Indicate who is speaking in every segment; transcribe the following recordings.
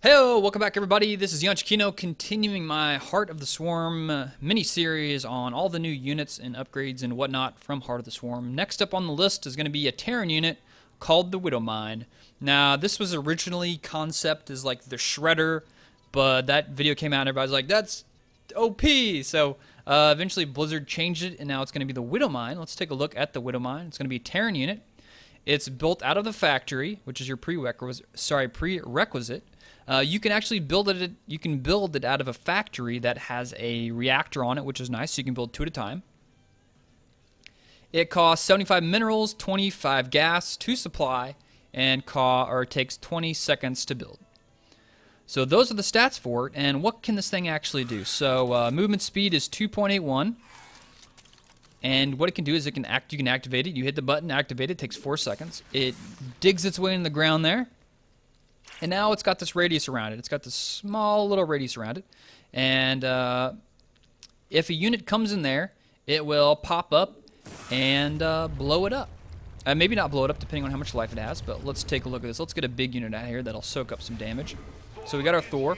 Speaker 1: Hello, welcome back everybody. This is Kino continuing my Heart of the Swarm mini-series on all the new units and upgrades and whatnot from Heart of the Swarm. Next up on the list is going to be a Terran unit called the Widowmine. Now, this was originally concept as like the Shredder, but that video came out and everybody's like, that's OP! So eventually Blizzard changed it and now it's going to be the Widowmine. Let's take a look at the Widowmine. It's going to be a Terran unit. It's built out of the factory, which is your prerequisite. You can actually build it. You can build it out of a factory that has a reactor on it, which is nice. So you can build 2 at a time. It costs 75 minerals, 25 gas to supply, and it takes 20 seconds to build. So those are the stats for it. And what can this thing actually do? So movement speed is 2.81. And what it can do is you can activate it. You hit the button, activate it. Takes 4 seconds. It digs its way in the ground there. And now it's got this radius around it. It's got this small little radius around it. And if a unit comes in there, it will pop up and blow it up. Maybe not blow it up depending on how much life it has, but let's take a look at this. Let's get a big unit out here that'll soak up some damage. So we got our Thor.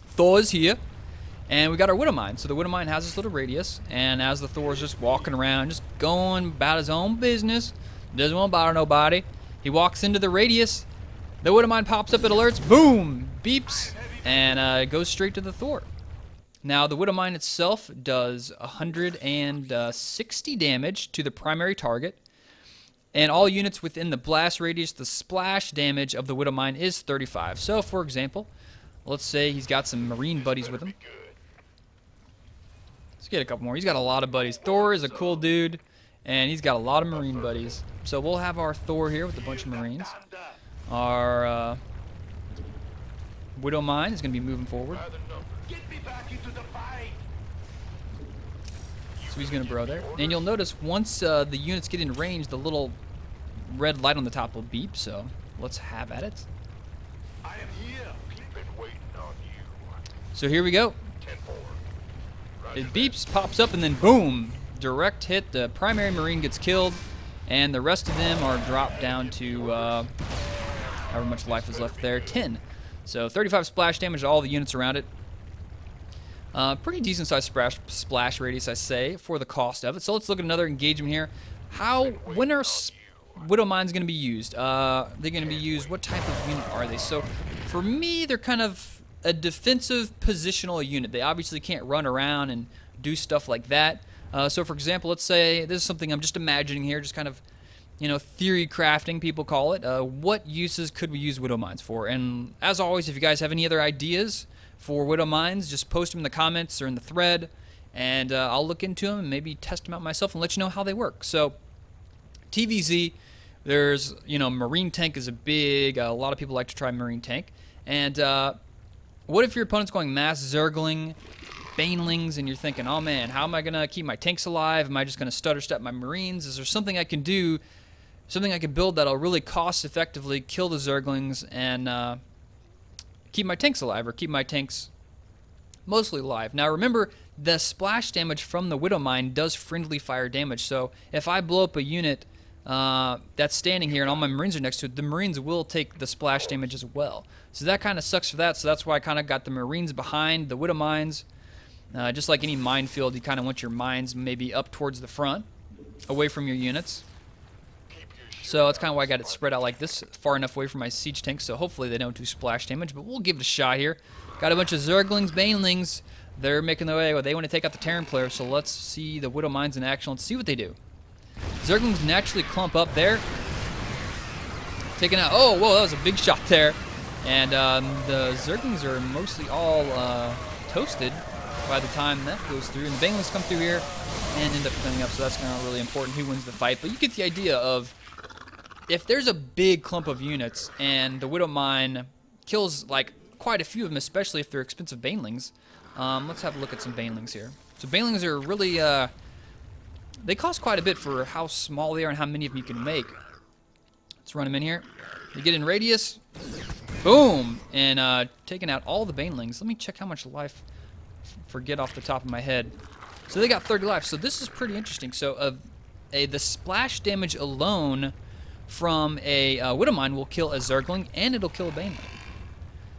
Speaker 1: Thor is here. And we got our Widowmine. So the Widowmine has this little radius. And as the Thor is just walking around, just going about his own business, doesn't want to bother nobody, he walks into the radius. The Widowmine pops up, it alerts, boom, beeps, and it goes straight to the Thor. Now, the Widowmine itself does 160 damage to the primary target, and all units within the blast radius, the splash damage of the Widowmine is 35. So, for example, let's say he's got some Marine buddies with him. Let's get a couple more. He's got a lot of buddies. Thor is a cool dude, and he's got a lot of Marine buddies. So we'll have our Thor here with a bunch of Marines. Our Widowmine is going to be moving forward. So he's going to burrow there. And you'll notice once the units get in range, the little red light on the top will beep. So let's have at it. So here we go. It beeps, pops up, and then boom! Direct hit. The primary Marine gets killed, and the rest of them are dropped down to however much life is left there, 10. So 35 splash damage to all the units around it. Pretty decent sized splash radius, I say, for the cost of it. So let's look at another engagement here. When are Widowmines going to be used? They're going to be used, what type of unit are they? So for me, they're kind of a defensive positional unit. They obviously can't run around and do stuff like that. So for example, let's say, this is something I'm just imagining here, just kind of, theory crafting, people call it. What uses could we use Widowmines for? And as always, if you guys have any other ideas for Widowmines, just post them in the comments or in the thread, and I'll look into them and maybe test them out myself and let you know how they work. So, TVZ, there's, Marine Tank is a lot of people like to try Marine Tank. And what if your opponent's going mass Zergling, Banelings, and you're thinking, oh man, how am I going to keep my tanks alive? Am I just going to stutter step my Marines? Is there something I can do, something I can build that'll really cost effectively kill the Zerglings and keep my tanks alive, or keep my tanks mostly alive? Now remember, the splash damage from the Widowmine does friendly fire damage, so if I blow up a unit that's standing here and all my Marines are next to it, the Marines will take the splash damage as well. So that kind of sucks for that, so that's why I kind of got the Marines behind the Widowmines. Just like any minefield, you kind of want your mines maybe up towards the front, away from your units. So that's kind of why I got it spread out like this, far enough away from my siege tanks, so hopefully they don't do splash damage, but we'll give it a shot here. Got a bunch of Zerglings, Banelings. They're making their way. They want to take out the Terran player, so let's see the Widowmines in action. Let's see what they do. Zerglings naturally clump up there. Taking out, oh, whoa, that was a big shot there. And the Zerglings are mostly all toasted by the time that goes through. And the Banelings come through here and end up cleaning up, so that's kind of really important who wins the fight. But you get the idea of, if there's a big clump of units and the Widowmine kills like quite a few of them, especially if they're expensive Banelings. Let's have a look at some Banelings here. So Banelings are really, they cost quite a bit for how small they are and how many of them you can make. Let's run them in here. You get in radius, boom, and taking out all the Banelings. Let me check how much life, forget off the top of my head. So they got 30 life, so this is pretty interesting. So the splash damage alone from a Widowmine will kill a Zergling, and it'll kill a Baneling.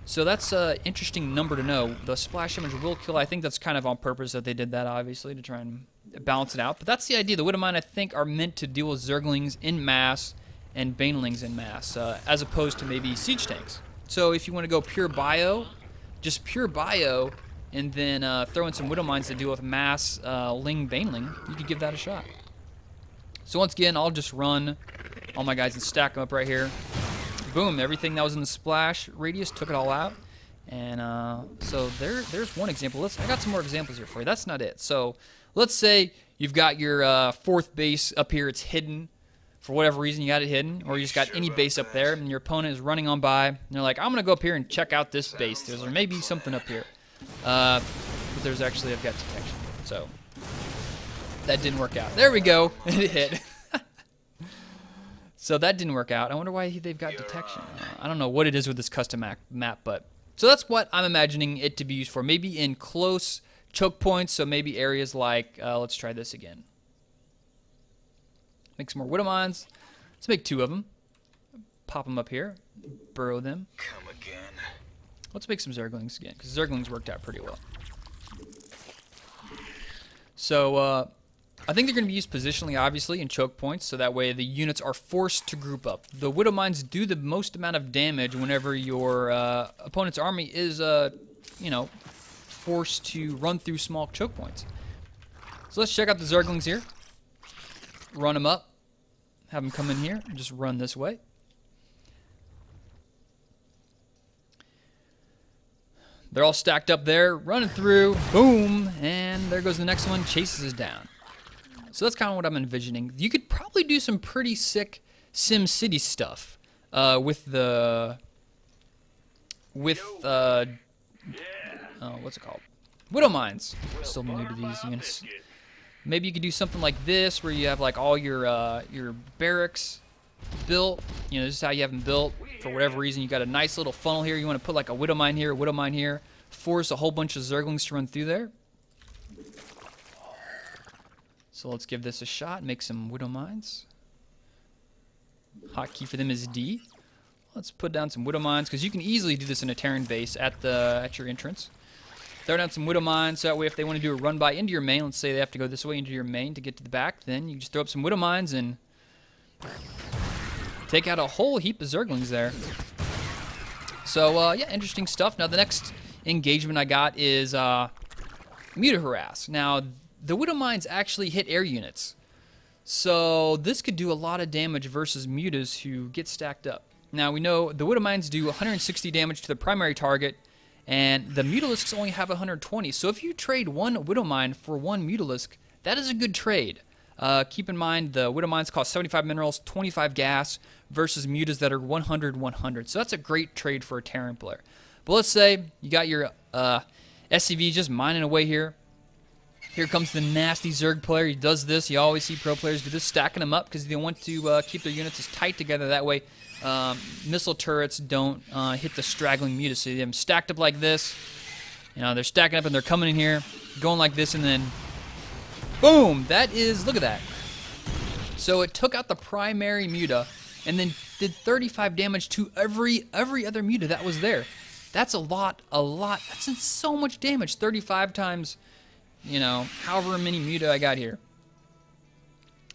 Speaker 1: So that's an interesting number to know. The splash damage will kill. I think that's kind of on purpose that they did that, obviously, to try and balance it out. But that's the idea. The Widowmine, I think, are meant to deal with Zerglings in mass and Banelings in mass, as opposed to maybe siege tanks. So if you want to go pure bio, just pure bio, and then throw in some Widowmines to deal with mass Ling Baneling, you could give that a shot. So once again, I'll just run all my guys and stack them up right here. Boom, everything that was in the splash radius took it all out. And so there's one example. I got some more examples here for you. That's not it. So let's say you've got your fourth base up here. It's hidden. For whatever reason, you got it hidden. Or you just got any base up there, and your opponent is running on by. And they're like, I'm going to go up here and check out this base. There may be something up here. But there's actually, I've got detection. So that didn't work out. There we go. It hit. So that didn't work out. I wonder why they've got detection. I don't know what it is with this custom map, but so that's what I'm imagining it to be used for. Maybe in close choke points, so maybe areas like, let's try this again. Make some more Widowmines. Let's make 2 of them. Pop them up here. Burrow them.
Speaker 2: Come again.
Speaker 1: Let's make some Zerglings again, because Zerglings worked out pretty well. So, I think they're going to be used positionally, obviously, in choke points, so that way the units are forced to group up. The Widowmines do the most amount of damage whenever your opponent's army is, you know, forced to run through small choke points. So let's check out the Zerglings here. Run them up. Have them come in here and just run this way. They're all stacked up there, running through. Boom! And there goes the next one, chases us down. So that's kind of what I'm envisioning. You could probably do some pretty sick SimCity stuff with the what's it called? Widowmines. Still new to these units. Maybe you could do something like this, where you have like all your barracks built. You know, this is how you have them built. For whatever reason, you got a nice little funnel here. You want to put like a Widowmine here, a Widowmine here, force a whole bunch of Zerglings to run through there. So let's give this a shot. Make some Widowmines. Hotkey for them is D. Let's put down some Widowmines, because you can easily do this in a Terran base at your entrance. Throw down some Widowmines, so that way if they want to do a run by into your main, let's say they have to go this way into your main to get to the back, then you just throw up some Widowmines and take out a whole heap of Zerglings there. So yeah, interesting stuff. Now the next engagement I got is Muta Harass. Now the Widowmines actually hit air units, so this could do a lot of damage versus Mutas who get stacked up. Now we know the Widowmines do 160 damage to the primary target, and the Mutalisks only have 120. So if you trade one Widowmine for one Mutalisk, that is a good trade. Keep in mind the Widowmines cost 75 minerals, 25 gas, versus Mutas that are 100, 100. So that's a great trade for a Terran player. But let's say you got your SCV just mining away here. Here comes the nasty Zerg player. He does this. You always see pro players do this, stacking them up because they want to keep their units as tight together. That way missile turrets don't hit the straggling Mutas. So you have them stacked up like this. You know, they're stacking up and they're coming in here, going like this, and then boom! That is, look at that. So it took out the primary Muta and then did 35 damage to every other Muta that was there. That's a lot. That's so much damage. 35 times, you know, however many Muta I got here.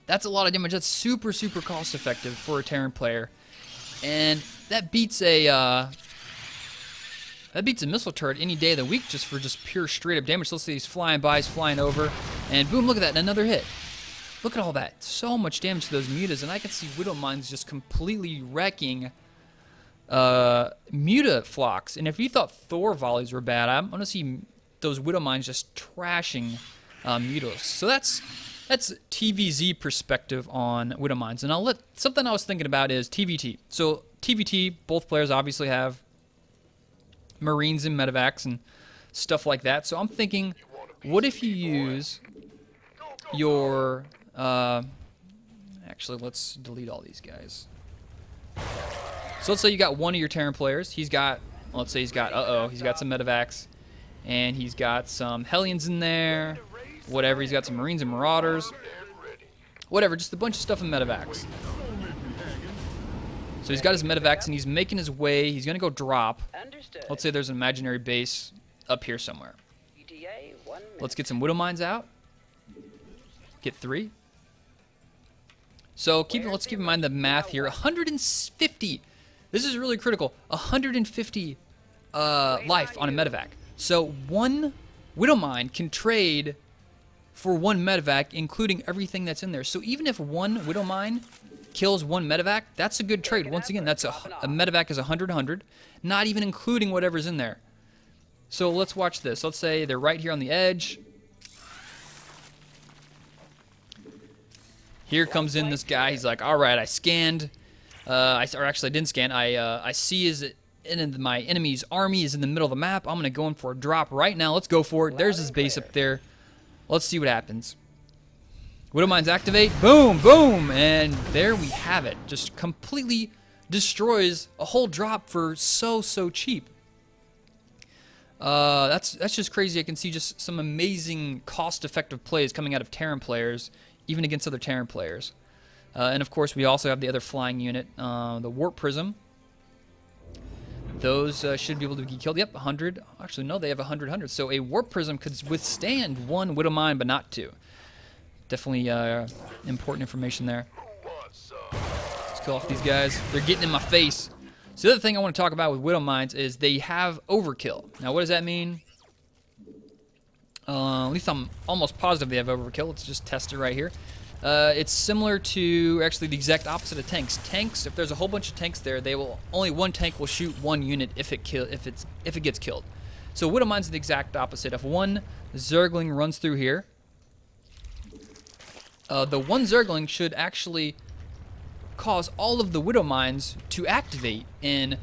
Speaker 1: That's a lot of damage. That's super, super cost effective for a Terran player. And that beats a missile turret any day of the week just for pure straight up damage. So let's see, he's flying by, he's flying over, and boom, look at that, another hit. Look at all that. So much damage to those Mutas, and I can see Widowmines just completely wrecking Muta flocks. And if you thought Thor volleys were bad, I'm going to see those Widowmines just trashing Mutas. So that's TVZ perspective on Widowmines. And something I was thinking about is TVT. So TVT, both players obviously have Marines and medevacs and stuff like that. So I'm thinking, what if you use your actually, let's delete all these guys. So let's say you got one of your Terran players. He's got, let's say he's got, he's got some medevacs, and he's got some Hellions in there, whatever. He's got some Marines and Marauders, whatever, just a bunch of stuff in medevacs. So he's got his medevacs, and he's making his way. He's going to go drop.
Speaker 2: Understood.
Speaker 1: Let's say there's an imaginary base up here somewhere.
Speaker 2: ETA, 1 minute.
Speaker 1: Let's get some Widow Mines out. Get 3. So let's keep in mind the math here. 150. This is really critical. 150 life on a medevac. So 1 Widow Mine can trade for 1 medevac, including everything that's in there. So even if 1 Widow Mine kills 1 medevac, that's a good trade. Once again, that's a medevac is 100, not even including whatever's in there. So let's watch this. Let's say they're right here on the edge. Here comes in this guy. He's like, all right, I scanned. I didn't scan. I see my enemy's army is in the middle of the map. I'm going to go in for a drop right now. Let's go for it. There's his base up there. Let's see what happens. Widow Mines activate. Boom, boom. And there we have it. Just completely destroys a whole drop for so cheap. That's just crazy. I can see just some amazing cost-effective plays coming out of Terran players, even against other Terran players. And of course, we also have the other flying unit, the Warp Prism. Those should be able to be killed. Yep, 100. Actually, no, they have 100. So a Warp Prism could withstand 1 Widow Mine, but not 2. Definitely important information there. Let's kill off these guys. They're getting in my face. So the other thing I want to talk about with Widow Mines is they have overkill. Now, what does that mean? At least I'm almost positive they have overkill. Let's just test it right here. It's similar to actually the exact opposite of tanks. Tanks, if there's a whole bunch of tanks there, only 1 tank will shoot 1 unit if it gets killed. So Widow Mines are the exact opposite. If 1 Zergling runs through here, the 1 Zergling should actually cause all of the Widow Mines to activate, and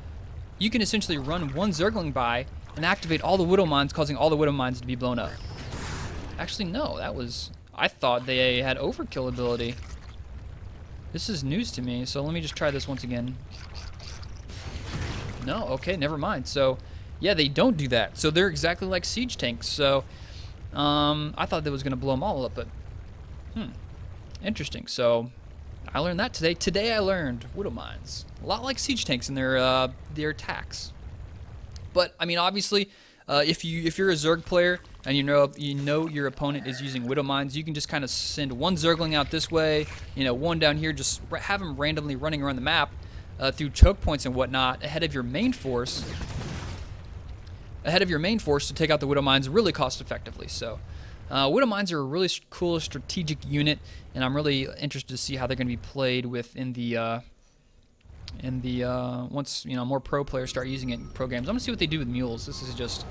Speaker 1: you can essentially run 1 Zergling by and activate all the Widow Mines, causing all the Widow Mines to be blown up. Actually, no, I thought they had overkill ability. This is news to me, so let me just try this once again. No, okay, never mind. So, yeah, they don't do that. So they're exactly like siege tanks. So, I thought that was going to blow them all up, but, interesting. So, I learned that today. Today I learned Widow Mines. A lot like siege tanks in their attacks. But, I mean, obviously, if you're a Zerg player and you know your opponent is using Widow Mines, you can just kind of send 1 Zergling out this way, 1 down here, just have them randomly running around the map through choke points and whatnot ahead of your main force. To take out the Widow Mines really cost effectively. So Widow Mines are a really cool strategic unit, and I'm really interested to see how they're going to be played within the once more pro players start using it in pro games. I'm gonna see what they do with mules. This is just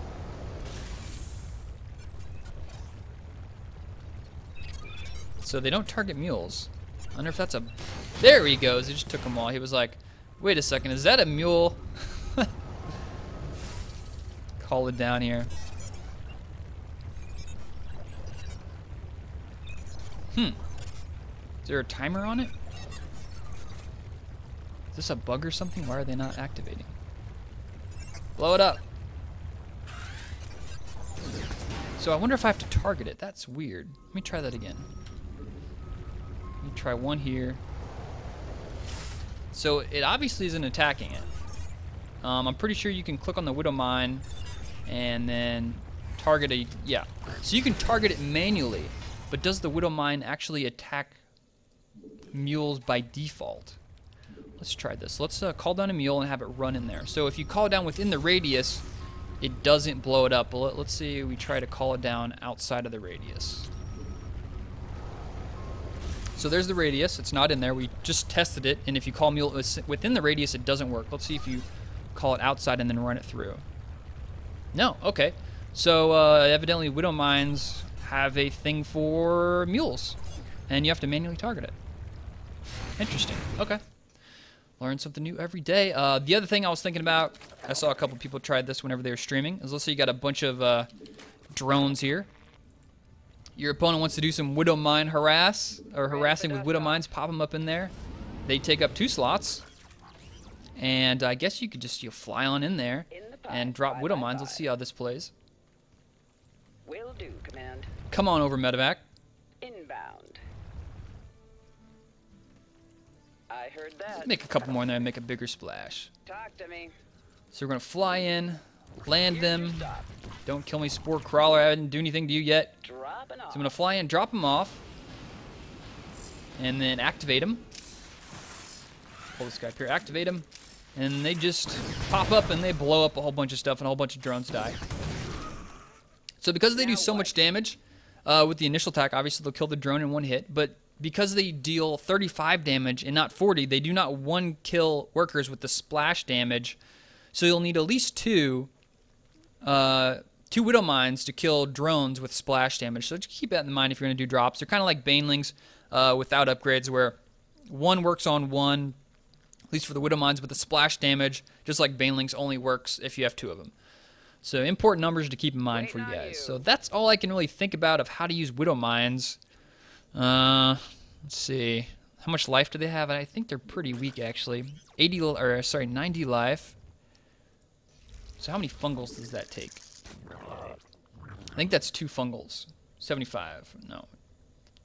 Speaker 1: so they don't target mules. I wonder if that's a. There he goes. He just took them all. He was like, "Wait a second, is that a mule?" Call it down here. Is there a timer on it? Is this a bug or something? Why are they not activating? Blow it up. So I wonder if I have to target it. That's weird. Let me try that again. Let me try 1 here. So it obviously isn't attacking it. I'm pretty sure you can click on the Widow Mine and then target a... Yeah. So you can target it manually, but does the Widow Mine actually attack mules by default? Let's try this. Let's call down a mule and have it run in there. So if you call it down within the radius, it doesn't blow it up. But let's see, we try to call it down outside of the radius. So there's the radius. It's not in there. We just tested it, and if you call mule within the radius, it doesn't work. Let's see if you call it outside and then run it through. No, okay. So evidently Widow Mines have a thing for mules, and you have to manually target it. Interesting. Okay. Learn something new every day. The other thing I was thinking about, I saw a couple people tried this whenever they were streaming, is let's say you got a bunch of drones here. Your opponent wants to do some Widow Mine harassing with Widow Mines, pop them up in there. They take up 2 slots. And I guess you could just fly on in there and drop Widow Mines. Let's see how this plays.
Speaker 2: Will do, Command.
Speaker 1: Come on over, medevac.
Speaker 2: Inbound. I heard that.
Speaker 1: Make a couple more and then make a bigger splash.
Speaker 2: Talk to me.
Speaker 1: So we're gonna fly in, land them.
Speaker 2: Stop.
Speaker 1: Don't kill me, Spore Crawler. I didn't do anything to you yet.
Speaker 2: Dropping
Speaker 1: So
Speaker 2: off.
Speaker 1: I'm gonna fly in, drop them off, and then activate them. Pull this guy up here, activate them, and they just pop up and they blow up a whole bunch of stuff and a whole bunch of drones die. So because they do so much damage with the initial attack, obviously they'll kill the drone in one hit, but because they deal 35 damage and not 40, they do not one-kill workers with the splash damage. So you'll need at least two Widow Mines to kill drones with splash damage. So just keep that in mind if you're going to do drops. They're kind of like Banelings without upgrades, where one works on one, at least for the Widow Mines, but the splash damage, just like Banelings, only works if you have two of them. So important numbers to keep in mind for you guys. So that's all I can really think about of how to use Widow Mines. Let's see. How much life do they have? I think they're pretty weak, actually. 90 life. So how many fungals does that take? I think that's 2 fungals. 75. No.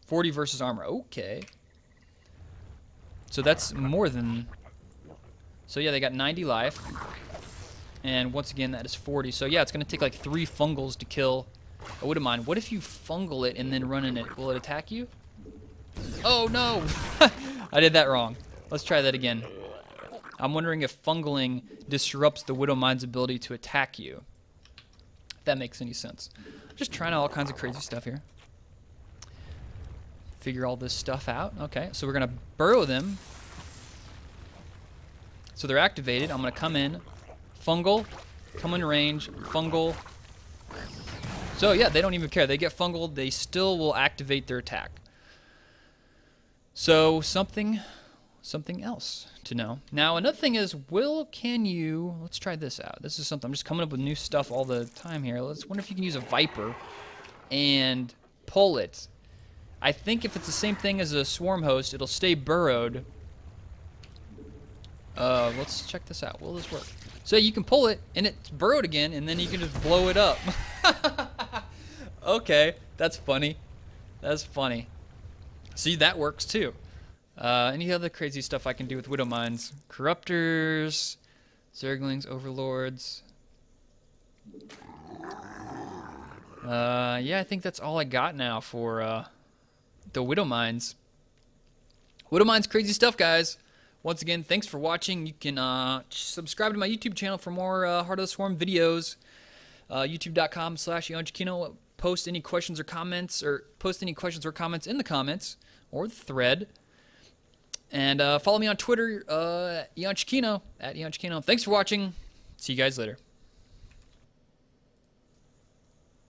Speaker 1: 40 versus armor. Okay. So that's more than... So yeah, they got 90 life. And once again, that is 40. So yeah, it's going to take like 3 fungals to kill a Widow Mine. What if you fungal it and then run in it? Will it attack you? Oh no! I did that wrong. Let's try that again. I'm wondering if fungaling disrupts the Widow Mine's ability to attack you. If that makes any sense. I'm just trying out all kinds of crazy stuff here. Figure all this stuff out. Okay, so we're going to burrow them. So they're activated. I'm going to come in, fungal, come in range, fungal. So yeah, they don't even care. They get fungaled. They still will activate their attack. So something else to know. Now another thing is, let's try this out. This is something, I'm just coming up with new stuff all the time here. Let's wonder if you can use a Viper and pull it. I think if it's the same thing as a Swarm host, it'll stay burrowed. Let's check this out. Will this work? So you can pull it and it's burrowed again, and then you can just blow it up. Okay, that's funny. That's funny. See, that works too. Any other crazy stuff I can do with Widow Mines? Corruptors, Zerglings, Overlords. Yeah, I think that's all I got now for the Widow Mines. Widow Mines, crazy stuff, guys. Once again, thanks for watching. You can subscribe to my YouTube channel for more Heart of the Swarm videos. YouTube.com/YonchKino. Post any questions or comments, in the comments or the thread. And follow me on Twitter, @YonchKino. Thanks for watching. See you guys later.